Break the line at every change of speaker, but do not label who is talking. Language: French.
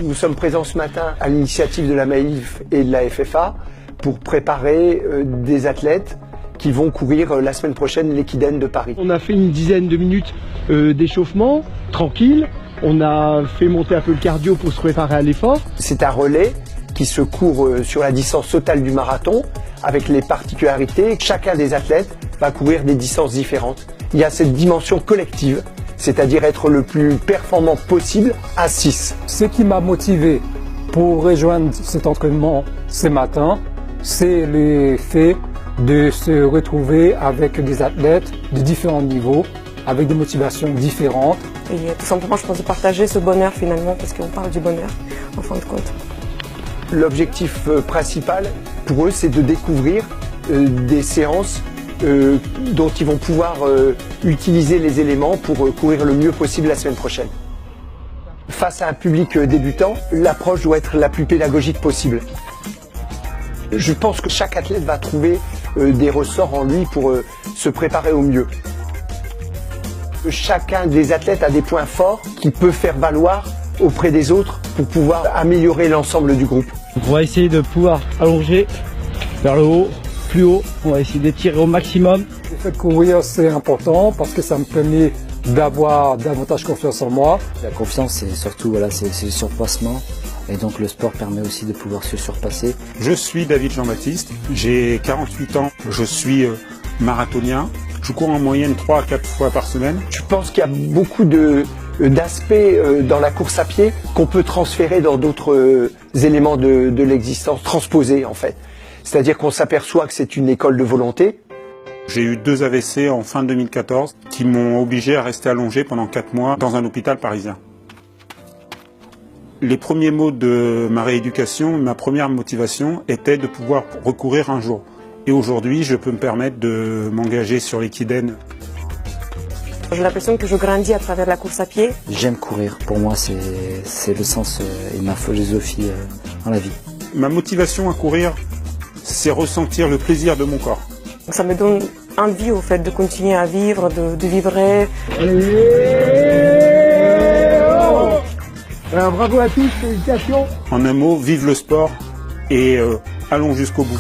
Nous sommes présents ce matin à l'initiative de la Maïf et de la FFA pour préparer des athlètes qui vont courir la semaine prochaine l'Equidène de Paris.
On a fait une dizaine de minutes d'échauffement, tranquille. On a fait monter un peu le cardio pour se préparer à l'effort.
C'est un relais qui se court sur la distance totale du marathon avec les particularités. Chacun des athlètes va courir des distances différentes. Il y a cette dimension collective, c'est-à-dire être le plus performant possible à 6.
Ce qui m'a motivé pour rejoindre cet entraînement ce matin, c'est le fait de se retrouver avec des athlètes de différents niveaux, avec des motivations différentes.
Et tout simplement, je pense de partager ce bonheur finalement, parce qu'on parle du bonheur en fin de compte.
L'objectif principal pour eux, c'est de découvrir des séances dont ils vont pouvoir utiliser les éléments pour courir le mieux possible la semaine prochaine. Face à un public débutant, l'approche doit être la plus pédagogique possible. Je pense que chaque athlète va trouver des ressorts en lui pour se préparer au mieux. Chacun des athlètes a des points forts qu'il peut faire valoir auprès des autres pour pouvoir améliorer l'ensemble du groupe.
On va essayer de pouvoir allonger vers le haut, plus haut. On va essayer d'étirer au maximum.
Le fait de courir, c'est important parce que ça me permet d'avoir davantage confiance en moi.
La confiance, c'est surtout c'est le surpassement. Et donc le sport permet aussi de pouvoir se surpasser.
Je suis David Jean-Baptiste, j'ai 48 ans, je suis marathonien. Je cours en moyenne 3 à 4 fois par semaine.
Je pense qu'il y a beaucoup d'aspects dans la course à pied qu'on peut transférer dans d'autres éléments de l'existence, transposés en fait. C'est-à-dire qu'on s'aperçoit que c'est une école de volonté.
J'ai eu 2 AVC en fin 2014 qui m'ont obligé à rester allongé pendant 4 mois dans un hôpital parisien. Les premiers mots de ma rééducation, ma première motivation était de pouvoir recourir un jour. Et aujourd'hui, je peux me permettre de m'engager sur l'Equidène.
J'ai l'impression que je grandis à travers la course à pied.
J'aime courir. Pour moi, c'est le sens et ma philosophie dans la vie.
Ma motivation à courir, c'est ressentir le plaisir de mon corps.
Ça me donne envie au fait de continuer à vivre, de vibrer.
Alors, bravo à tous, félicitations.
En un mot, vive le sport et allons jusqu'au bout.